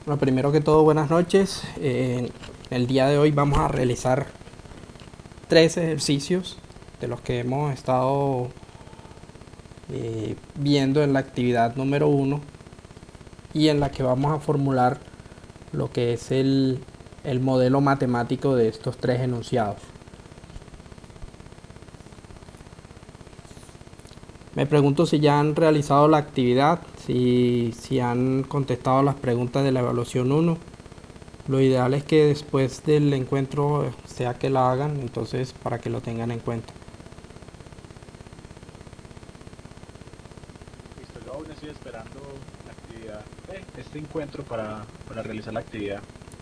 Bueno, primero que todo, buenas noches. El día de hoy vamos a realizar 3 ejercicios de los que hemos estado viendo en la actividad número 1 y en la que vamos a formular lo que es el modelo matemático de estos 3 enunciados. Me pregunto si ya han realizado la actividad, si han contestado las preguntas de la evaluación 1. Lo ideal es que después del encuentro sea que la hagan, entonces para que lo tengan en cuenta. Listo, yo aún estoy esperando la actividad, este encuentro para realizar la actividad.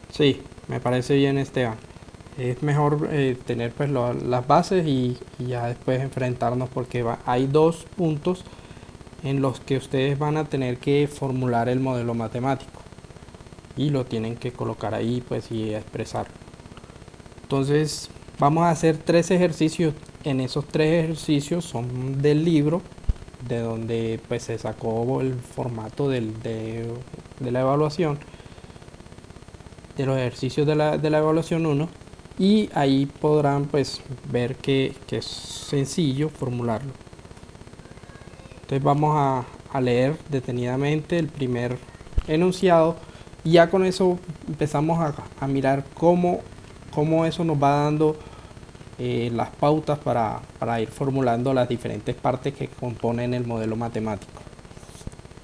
Sí, me parece bien, Esteban. Es mejor tener pues las bases y ya después enfrentarnos porque hay 2 puntos en los que ustedes van a tener que formular el modelo matemático y lo tienen que colocar ahí pues y expresar. Entonces vamos a hacer 3 ejercicios. En esos 3 ejercicios son del libro de donde pues se sacó el formato de la evaluación, de los ejercicios de la evaluación 1, y ahí podrán pues ver que es sencillo formularlo. Entonces vamos a leer detenidamente el primer enunciado y ya con eso empezamos a mirar cómo eso nos va dando las pautas para ir formulando las diferentes partes que componen el modelo matemático.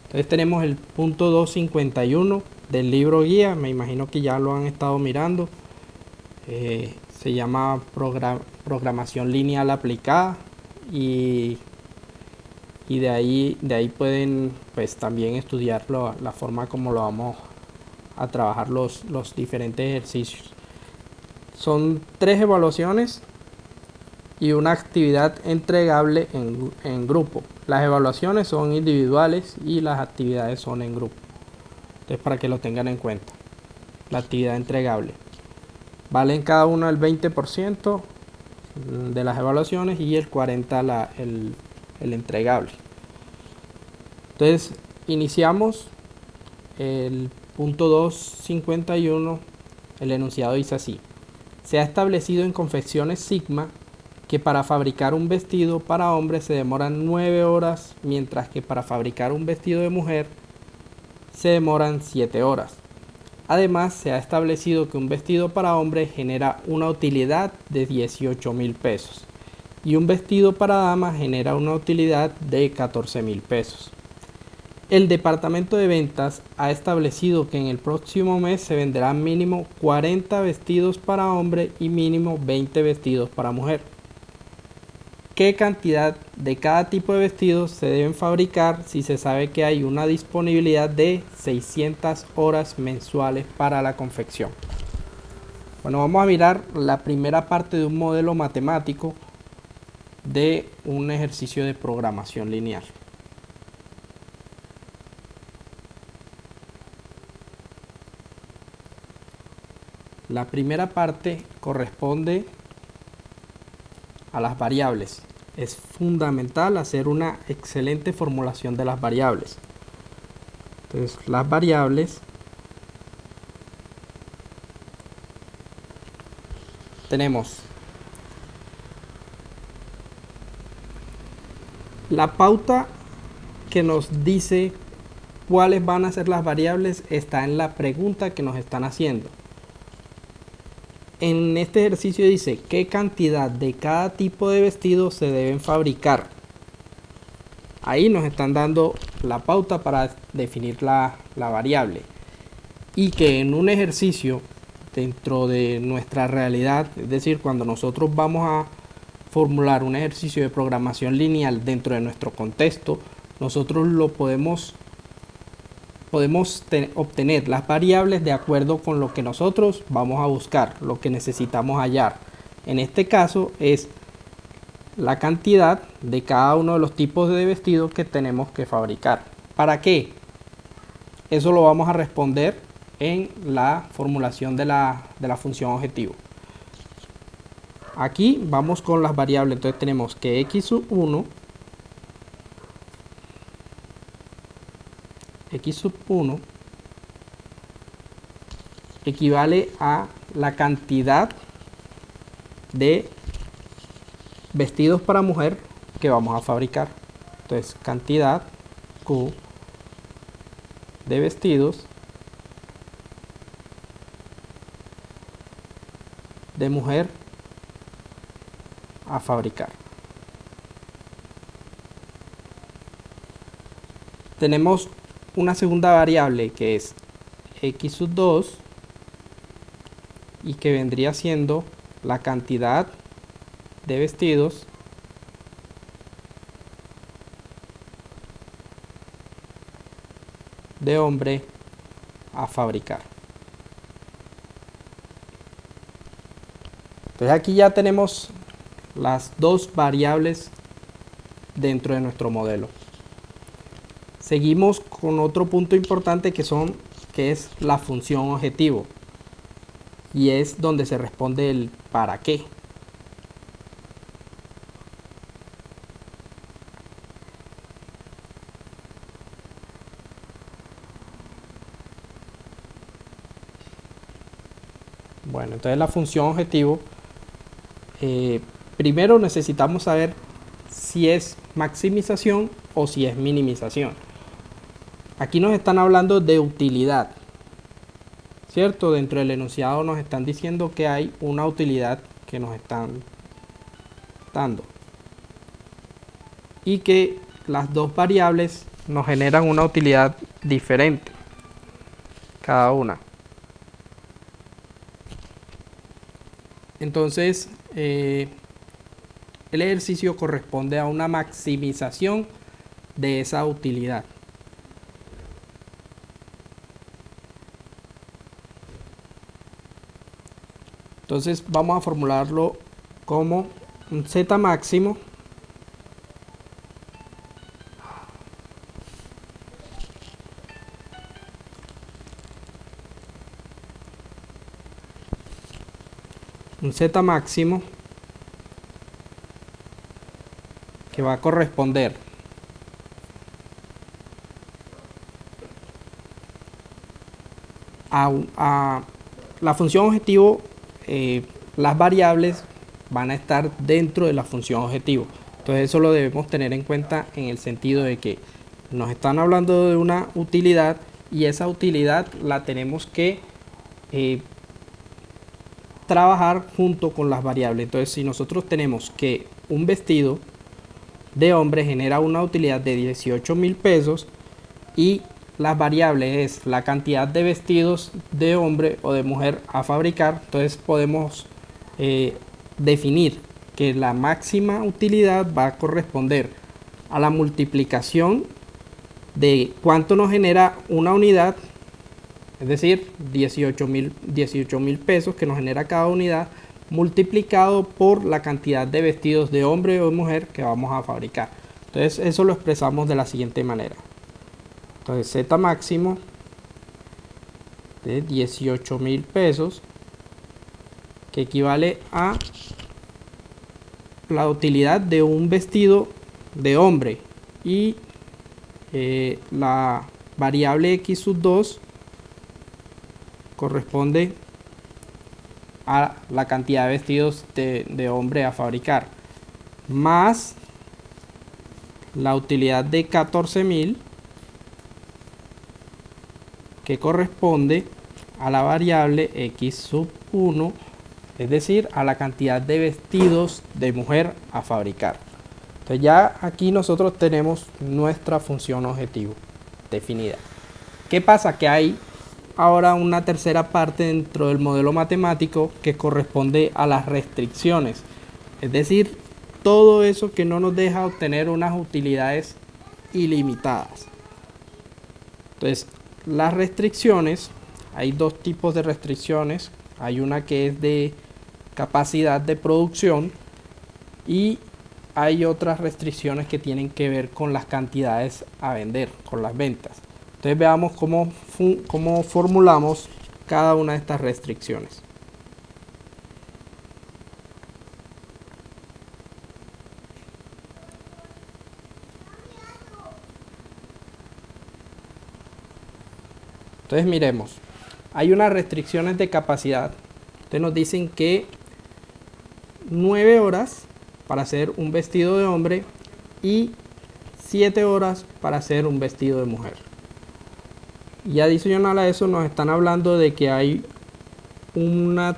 Entonces tenemos el punto 251 del libro guía, me imagino que ya lo han estado mirando. Se llama programación lineal aplicada y de ahí pueden pues también estudiar la forma como lo vamos a trabajar los diferentes ejercicios. Son 3 evaluaciones y una actividad entregable en grupo. Las evaluaciones son individuales y las actividades son en grupo. Entonces para que lo tengan en cuenta. La actividad entregable. Valen cada uno el 20% de las evaluaciones y el 40% el entregable. Entonces iniciamos el punto 251. El enunciado dice así: se ha establecido en confecciones Sigma que para fabricar un vestido para hombre se demoran 9 horas, mientras que para fabricar un vestido de mujer se demoran 7 horas. Además, se ha establecido que un vestido para hombre genera una utilidad de 18.000 pesos y un vestido para dama genera una utilidad de 14.000 pesos. El departamento de ventas ha establecido que en el próximo mes se venderán mínimo 40 vestidos para hombre y mínimo 20 vestidos para mujer. ¿Qué cantidad de cada tipo de vestidos se deben fabricar si se sabe que hay una disponibilidad de 600 horas mensuales para la confección? Bueno, vamos a mirar la primera parte de un modelo matemático de un ejercicio de programación lineal. La primera parte corresponde a las variables. Es fundamental hacer una excelente formulación de las variables. Entonces, las variables tenemos la pauta que nos dice cuáles van a ser las variables, está en la pregunta que nos están haciendo. En este ejercicio dice qué cantidad de cada tipo de vestido se deben fabricar. Ahí nos están dando la pauta para definir la variable. Y que en un ejercicio dentro de nuestra realidad, es decir, cuando nosotros vamos a formular un ejercicio de programación lineal dentro de nuestro contexto, nosotros lo podemos obtener las variables de acuerdo con lo que nosotros vamos a buscar, lo que necesitamos hallar. En este caso es la cantidad de cada uno de los tipos de vestidos que tenemos que fabricar. ¿Para qué? Eso lo vamos a responder en la formulación de la función objetivo. Aquí vamos con las variables, entonces tenemos que x sub 1 x sub 1 equivale a la cantidad de vestidos para mujer que vamos a fabricar. Entonces, cantidad Q de vestidos de mujer a fabricar. Tenemos una segunda variable que es x sub 2 y que vendría siendo la cantidad de vestidos de hombre a fabricar. Entonces aquí ya tenemos las dos variables dentro de nuestro modelo. Seguimos con otro punto importante que es la función objetivo, y es donde se responde el para qué. Bueno, entonces la función objetivo, primero necesitamos saber si es maximización o si es minimización. Aquí nos están hablando de utilidad, ¿cierto? Dentro del enunciado nos están diciendo que hay una utilidad que nos están dando y que las dos variables nos generan una utilidad diferente cada una. Entonces, el ejercicio corresponde a una maximización de esa utilidad. Entonces vamos a formularlo como un z máximo que va a corresponder a la función objetivo. Las variables van a estar dentro de la función objetivo. Entonces eso lo debemos tener en cuenta en el sentido de que nos están hablando de una utilidad y esa utilidad la tenemos que trabajar junto con las variables. Entonces si nosotros tenemos que un vestido de hombre genera una utilidad de 18.000 pesos y las variables es la cantidad de vestidos de hombre o de mujer a fabricar, entonces podemos definir que la máxima utilidad va a corresponder a la multiplicación de cuánto nos genera una unidad, es decir, 18.000 pesos que nos genera cada unidad, multiplicado por la cantidad de vestidos de hombre o de mujer que vamos a fabricar. Entonces eso lo expresamos de la siguiente manera. Entonces Z máximo de 18.000 pesos, que equivale a la utilidad de un vestido de hombre, y la variable x sub 2 corresponde a la cantidad de vestidos de hombre a fabricar, más la utilidad de 14.000 que corresponde a la variable x sub 1, es decir, a la cantidad de vestidos de mujer a fabricar. Entonces ya aquí nosotros tenemos nuestra función objetivo definida. ¿Qué pasa? Que hay ahora una tercera parte dentro del modelo matemático que corresponde a las restricciones, es decir, todo eso que no nos deja obtener unas utilidades ilimitadas. Entonces, las restricciones, hay dos tipos de restricciones. Hay una que es de capacidad de producción y hay otras restricciones que tienen que ver con las cantidades a vender, con las ventas. Entonces veamos cómo formulamos cada una de estas restricciones. Entonces miremos, hay unas restricciones de capacidad. Ustedes nos dicen que 9 horas para hacer un vestido de hombre y 7 horas para hacer un vestido de mujer. Y adicional a eso nos están hablando de que hay una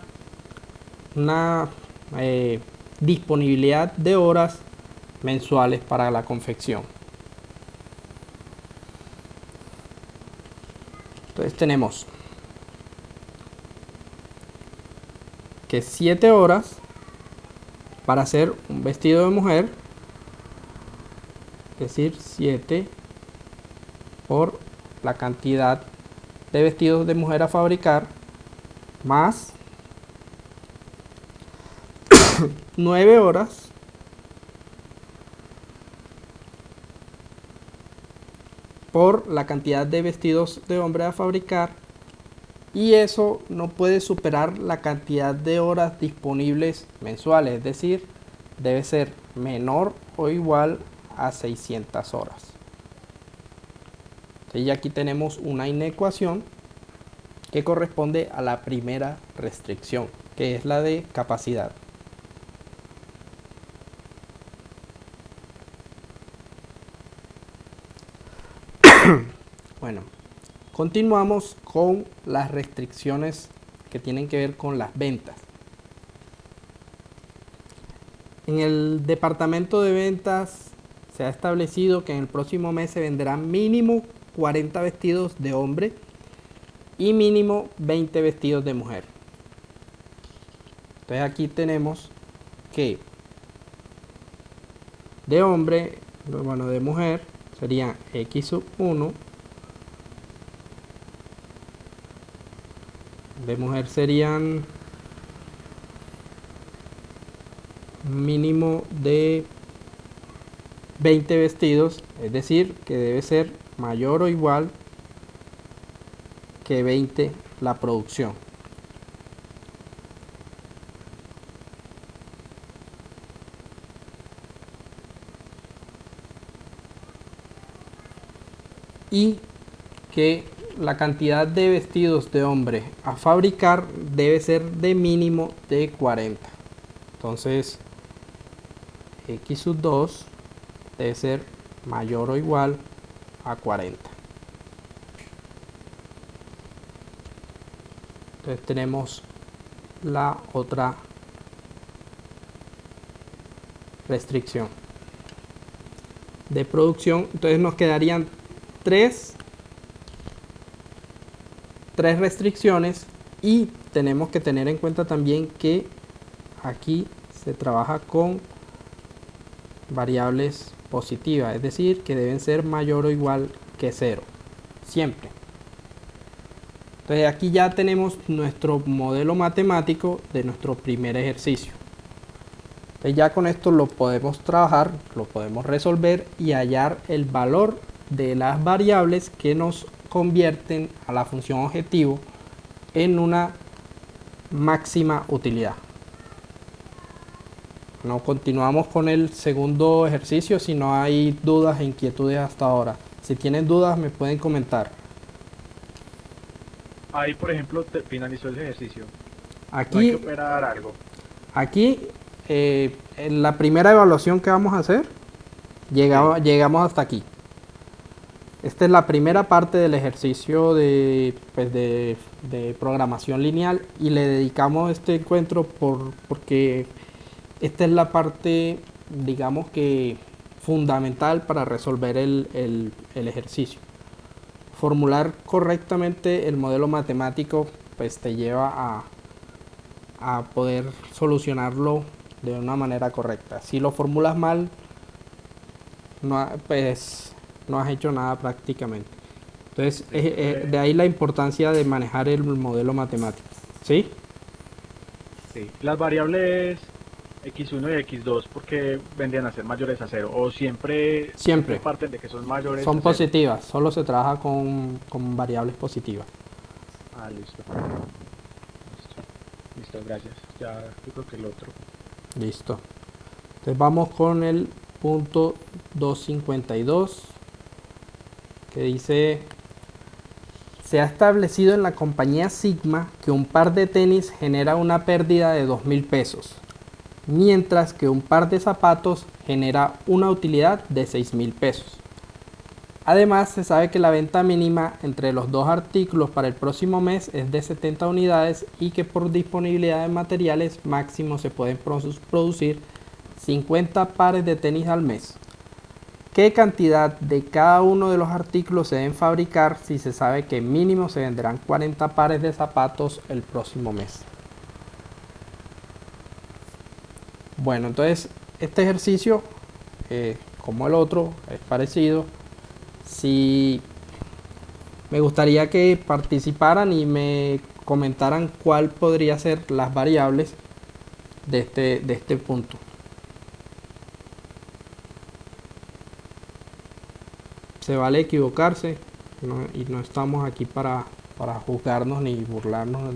disponibilidad de horas mensuales para la confección. Entonces tenemos que 7 horas para hacer un vestido de mujer, es decir, 7 por la cantidad de vestidos de mujer a fabricar, más 9 horas por la cantidad de vestidos de hombre a fabricar, y eso no puede superar la cantidad de horas disponibles mensuales, es decir, debe ser menor o igual a 600 horas. Entonces ya aquí tenemos una inecuación que corresponde a la primera restricción, que es la de capacidad. Bueno, continuamos con las restricciones que tienen que ver con las ventas. En el departamento de ventas se ha establecido que en el próximo mes se venderán mínimo 40 vestidos de hombre y mínimo 20 vestidos de mujer. Entonces aquí tenemos que de hombre, bueno, de mujer serían X sub 1, de mujer serían mínimo de 20 vestidos, es decir, que debe ser mayor o igual que 20 la producción. Y que la cantidad de vestidos de hombre a fabricar debe ser de mínimo de 40. Entonces X sub 2 debe ser mayor o igual a 40. Entonces tenemos la otra restricción de producción. Entonces nos quedarían tres restricciones, y tenemos que tener en cuenta también que aquí se trabaja con variables positivas, es decir, que deben ser mayor o igual que 0 siempre. Entonces aquí ya tenemos nuestro modelo matemático de nuestro primer ejercicio. Entonces ya con esto lo podemos trabajar, lo podemos resolver y hallar el valor de las variables que nos convierten a la función objetivo en una máxima utilidad. No continuamos con el segundo ejercicio si no hay dudas e inquietudes hasta ahora. Si tienen dudas me pueden comentar. Ahí, por ejemplo, finalizó el ejercicio. Aquí, no hay que operar algo. Aquí en la primera evaluación que vamos a hacer, llegamos hasta aquí. Esta es la primera parte del ejercicio de programación lineal, y le dedicamos este encuentro porque esta es la parte, digamos que fundamental para resolver el ejercicio. Formular correctamente el modelo matemático pues te lleva a poder solucionarlo de una manera correcta. Si lo formulas mal, pues no has hecho nada prácticamente. Entonces, de ahí la importancia de manejar el modelo matemático. ¿Sí? Sí. Las variables X1 y X2, porque vendrían a ser mayores a 0, o siempre parten de que son mayores. Son positivas, solo se trabaja con variables positivas. Ah, listo. Listo, gracias. Ya yo creo que el otro. Listo. Entonces vamos con el punto 252, que dice: se ha establecido en la compañía Sigma que un par de tenis genera una pérdida de 2.000 pesos, mientras que un par de zapatos genera una utilidad de 6.000 pesos. Además, se sabe que la venta mínima entre los dos artículos para el próximo mes es de 70 unidades y que por disponibilidad de materiales máximo se pueden producir 50 pares de tenis al mes. ¿Qué cantidad de cada uno de los artículos se deben fabricar si se sabe que mínimo se venderán 40 pares de zapatos el próximo mes? Bueno, entonces este ejercicio, como el otro, es parecido. Si me gustaría que participaran y me comentaran cuál podría ser las variables de este punto. Se vale equivocarse, y no estamos aquí para juzgarnos ni burlarnos.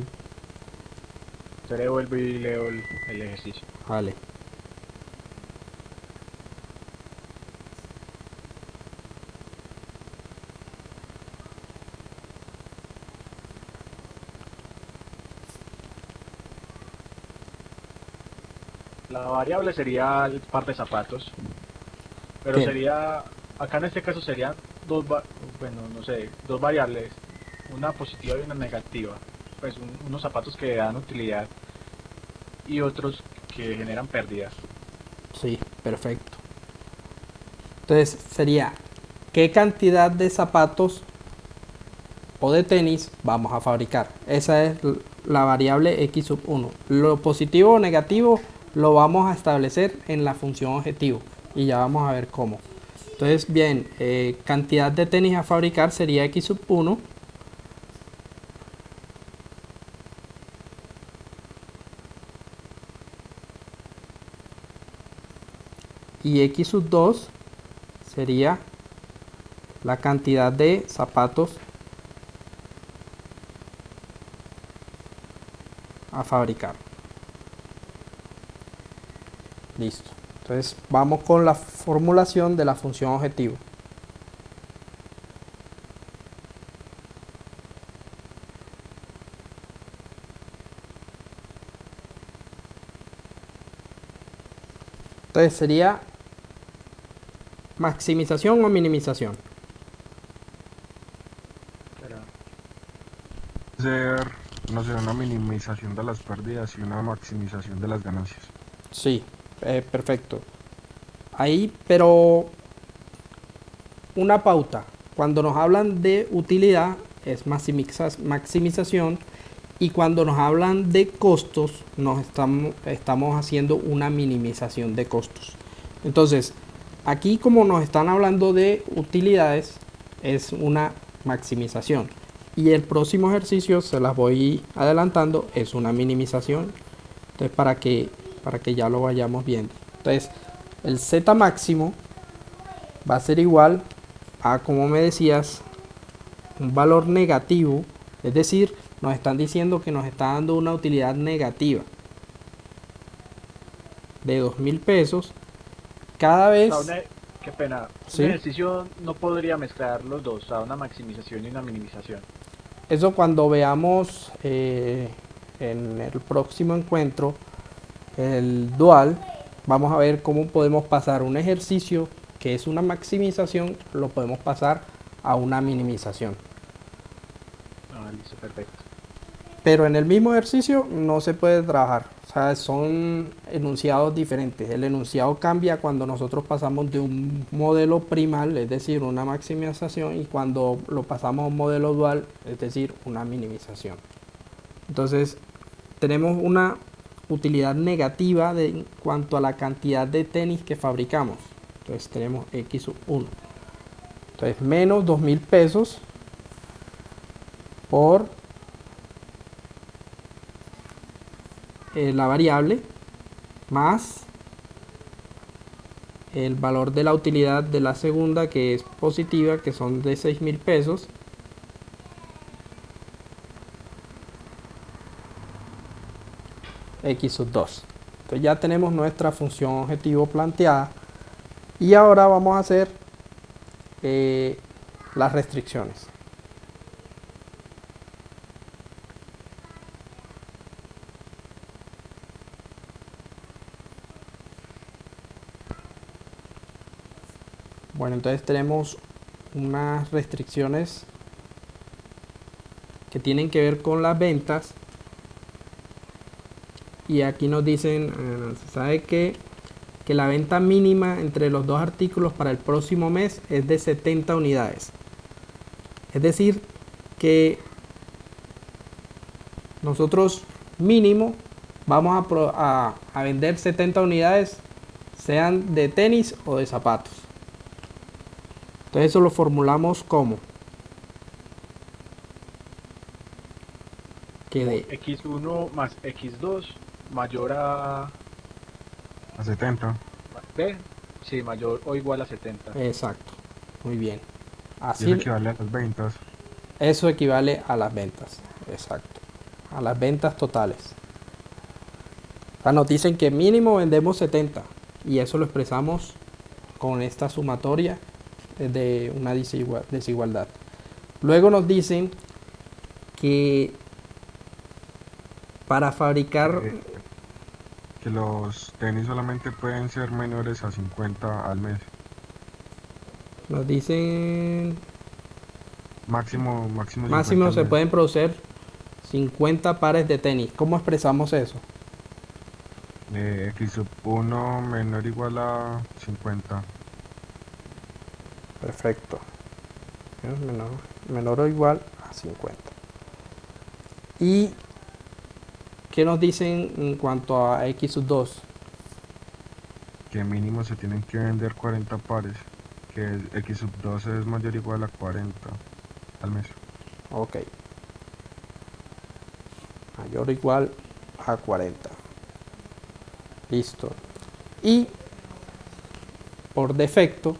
Yo vuelvo y leo el ejercicio. Vale. La variable sería el par de zapatos, pero Bien. sería, acá en este caso serían dos variables, una positiva y una negativa. Pues unos zapatos que dan utilidad y otros que generan pérdidas. Sí, perfecto. Entonces sería, ¿qué cantidad de zapatos o de tenis vamos a fabricar? Esa es la variable x sub 1. Lo positivo o negativo lo vamos a establecer en la función objetivo y ya vamos a ver cómo. Entonces, bien, cantidad de tenis a fabricar sería x sub 1. Y x sub 2 sería la cantidad de zapatos a fabricar. Listo. Entonces vamos con la formulación de la función objetivo. Entonces sería maximización o minimización. Ser, no sé, una minimización de las pérdidas y una maximización de las ganancias. Sí, perfecto. Ahí, pero una pauta. Cuando nos hablan de utilidad es maximización, y cuando nos hablan de costos estamos haciendo una minimización de costos. Entonces, aquí como nos están hablando de utilidades es una maximización, y el próximo ejercicio, se las voy adelantando, es una minimización. Entonces para que ya lo vayamos viendo. Entonces el Z máximo va a ser igual a, como me decías, un valor negativo, es decir, nos están diciendo que nos está dando una utilidad negativa de 2.000 pesos cada vez. Qué pena, ¿Sí? Un ejercicio no podría mezclar los dos, o sea, una maximización y una minimización. Eso cuando veamos en el próximo encuentro el dual, vamos a ver cómo podemos pasar un ejercicio que es una maximización, lo podemos pasar a una minimización. Ah, listo, perfecto. Pero en el mismo ejercicio no se puede trabajar, o sea, son enunciados diferentes. El enunciado cambia cuando nosotros pasamos de un modelo primal, es decir, una maximización, y cuando lo pasamos a un modelo dual, es decir, una minimización. Entonces tenemos una utilidad negativa en cuanto a la cantidad de tenis que fabricamos. Entonces tenemos x sub 1. Entonces menos 2.000 pesos por la variable más el valor de la utilidad de la segunda, que es positiva, que son de 6.000 pesos, x sub 2. Entonces ya tenemos nuestra función objetivo planteada, y ahora vamos a hacer las restricciones. Bueno, entonces tenemos unas restricciones que tienen que ver con las ventas. Y aquí nos dicen, se sabe que la venta mínima entre los dos artículos para el próximo mes es de 70 unidades. Es decir, que nosotros mínimo vamos a vender 70 unidades, sean de tenis o de zapatos. Entonces eso lo formulamos como que de X1 más X2 mayor a 70. B, sí, mayor o igual a 70. exacto, muy bien. Y Así eso equivale a las ventas. eso equivale a las ventas, exacto, a las ventas totales. O sea, nos dicen que mínimo vendemos 70 y eso lo expresamos con esta sumatoria de una desigualdad. Luego nos dicen que para fabricar, Que los tenis solamente pueden ser menores a 50 al mes. nos dicen Máximo 50 máximo al se mes. pueden producir 50 pares de tenis. ¿Cómo expresamos eso? X sub 1 menor o igual a 50. Perfecto. Menor o igual a 50. ¿Y qué nos dicen en cuanto a X sub 2? Que mínimo se tienen que vender 40 pares. Que X sub 2 es mayor o igual a 40 al mes. Ok. Mayor o igual a 40. Listo. Y por defecto,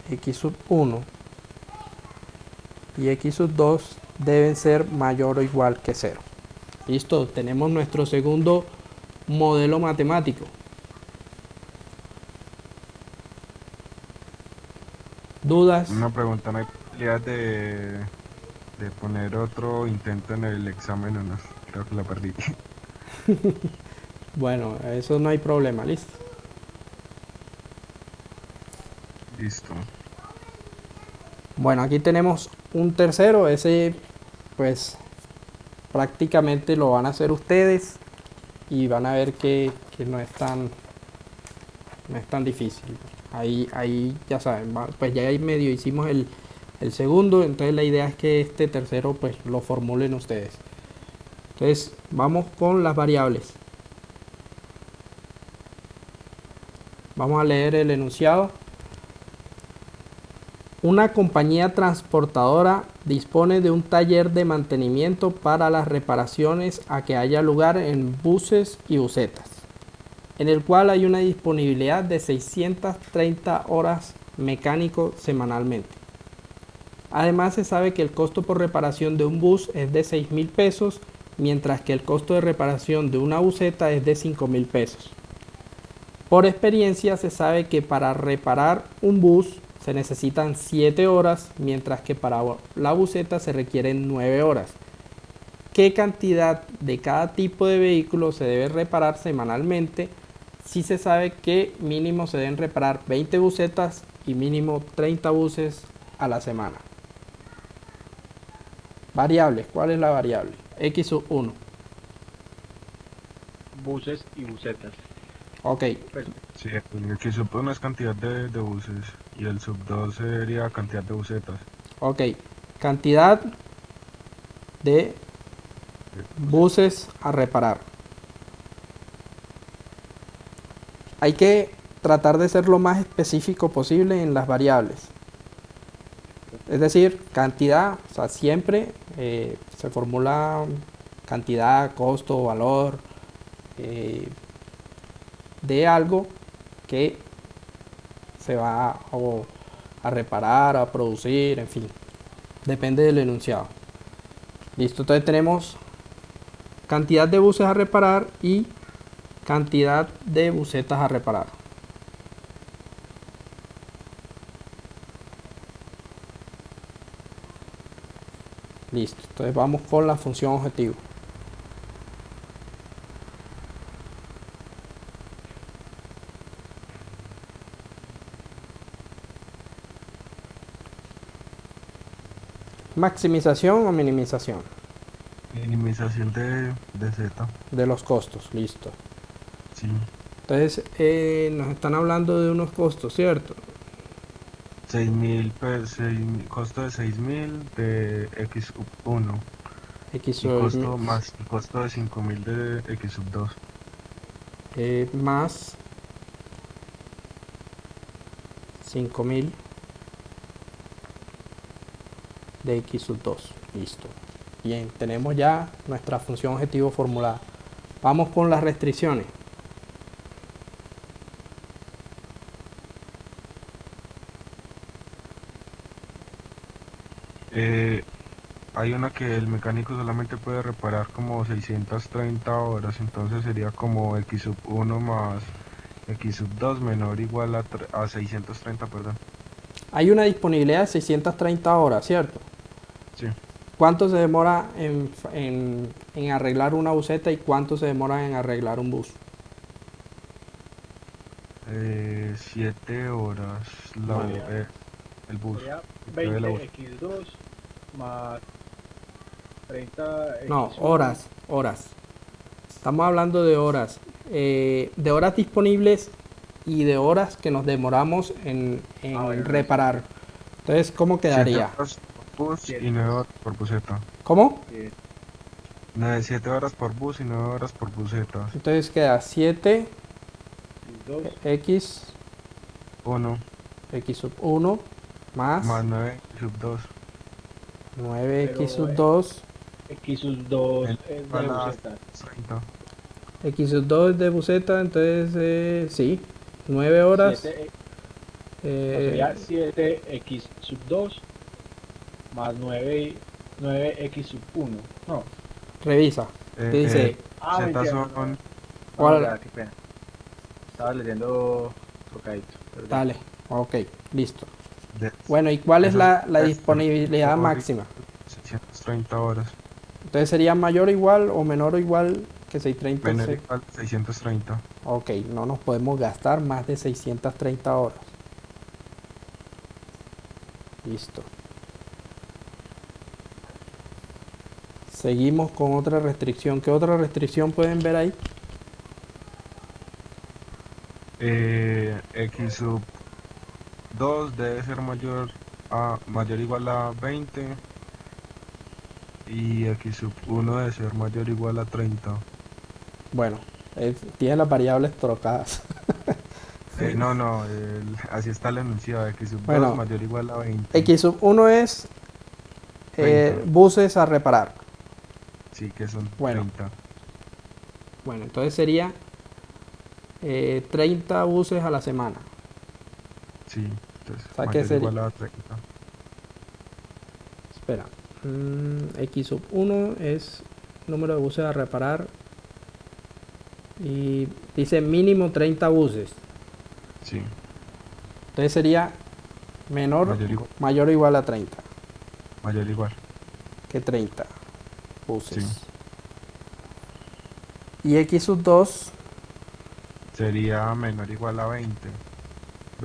X sub 1 y X sub 2 deben ser mayor o igual que 0. Listo. Tenemos nuestro segundo modelo matemático. ¿Dudas? Una pregunta, ¿no hay posibilidad de poner otro intento en el examen o no? Creo que lo perdí. Bueno, eso no hay problema. Listo. Listo. Bueno, aquí tenemos un tercero. Ese pues prácticamente lo van a hacer ustedes y van a ver que no es tan difícil. Ahí ya saben, pues ya ahí medio hicimos el segundo, entonces la idea es que este tercero pues lo formulen ustedes. Entonces vamos con las variables. Vamos a leer el enunciado. Una compañía transportadora dispone de un taller de mantenimiento para las reparaciones a que haya lugar en buses y busetas, en el cual hay una disponibilidad de 630 horas mecánico semanalmente. Además, se sabe que el costo por reparación de un bus es de 6.000 pesos, mientras que el costo de reparación de una buseta es de 5.000 pesos. Por experiencia, se sabe que para reparar un bus se necesitan 7 horas, mientras que para la buseta se requieren 9 horas. ¿Qué cantidad de cada tipo de vehículo se debe reparar semanalmente? Sí se sabe que mínimo se deben reparar 20 busetas y mínimo 30 buses a la semana. Variables, ¿cuál es la variable? X sub 1. Buses y busetas. Ok, Pues, Sí, el X sub 1 es cantidad de buses y el sub 2 sería cantidad de busetas. ok. Cantidad de buses a reparar. Hay que tratar de ser lo más específico posible en las variables. Es decir, cantidad, o sea, siempre se formula cantidad, costo, valor de algo que se va a reparar, a producir, en fin. Depende del enunciado. Listo, entonces tenemos cantidad de buses a reparar y cantidad de busetas a reparar. Listo, entonces vamos con la función objetivo. maximización o minimización Minimización de Z. de los costos, listo. Sí. Entonces nos están hablando de unos costos, ¿cierto? 6.000, costo de 6.000 de X sub 1 X y sub costo más el costo de 5.000 de X sub 2. Más 5.000 de X sub 2. Listo. Bien, tenemos ya nuestra función objetivo formulada. Vamos con las restricciones. Hay una que el mecánico solamente puede reparar como 630 horas, entonces sería como X sub 1 más X sub 2 menor o igual a 630, perdón. Hay una disponibilidad de 630 horas, ¿cierto? Sí. ¿Cuánto se demora en arreglar una buseta y cuánto se demora en arreglar un bus? 7 horas el bus. Sería De la 20 bus. X2 más 30 No, X1. horas. Estamos hablando de horas. De horas disponibles y de horas que nos demoramos en Bueno, reparar. Entonces, ¿cómo 7 quedaría? horas por bus y 9 horas por buseta. ¿Cómo? 7 horas por bus y 9 horas por busetas. Entonces queda 7 X2 X 1 X sub 1 más más 9 sub 2. 9X sub 2. X sub 2 El- es a de las buseta. 30. X sub 2 de buseta, entonces sí, 9 horas. 7, eh, sería 7 X sub 2 más 9 X sub 1. No. Revisa. ¿Qué dice? Me Z entiendo, son no, ¿Cuál? ya, qué pena. Estaba leyendo tocadito. Perdón. Dale, ok, listo. de Bueno, ¿y cuál es la esas- disponibilidad por máxima? 630 horas. Entonces sería mayor o igual o menor o igual que 630. Menor o igual a 630. Ok, no nos podemos gastar más de 630 horas. Listo. Seguimos con otra restricción. ¿Qué otra restricción pueden ver ahí? X sub 2 debe ser mayor o igual a 20 y X sub 1 debe ser mayor o igual a 30. Bueno, tiene las variables trocadas. No, así está el enunciado. X sub Bueno, 2 mayor o igual a 20. X sub 1 es 30. buses a reparar. Sí, que son Bueno. 30. Bueno, entonces sería 30 buses a la semana. Sí, entonces O sea, ¿qué mayor o sería? igual a 30. Espera. X sub 1 es número de buses a reparar. Y dice mínimo 30 buses. Sí, Entonces sería mayor o igual a 30. mayor o igual. Que 30 buses. Sí. Y X sub 2 Sería menor o igual a 20.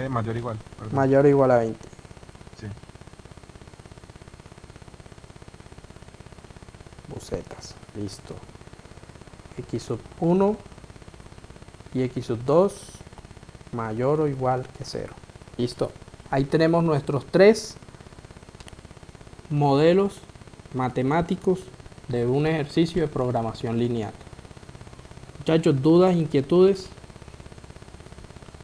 Mayor o igual, perdón. mayor o igual a 20. Sí. Busetas. Listo. X sub 1 y X sub 2 mayor o igual que 0. Listo. Ahí tenemos nuestros 3 modelos matemáticos de un ejercicio de programación lineal. Muchachos, dudas, inquietudes.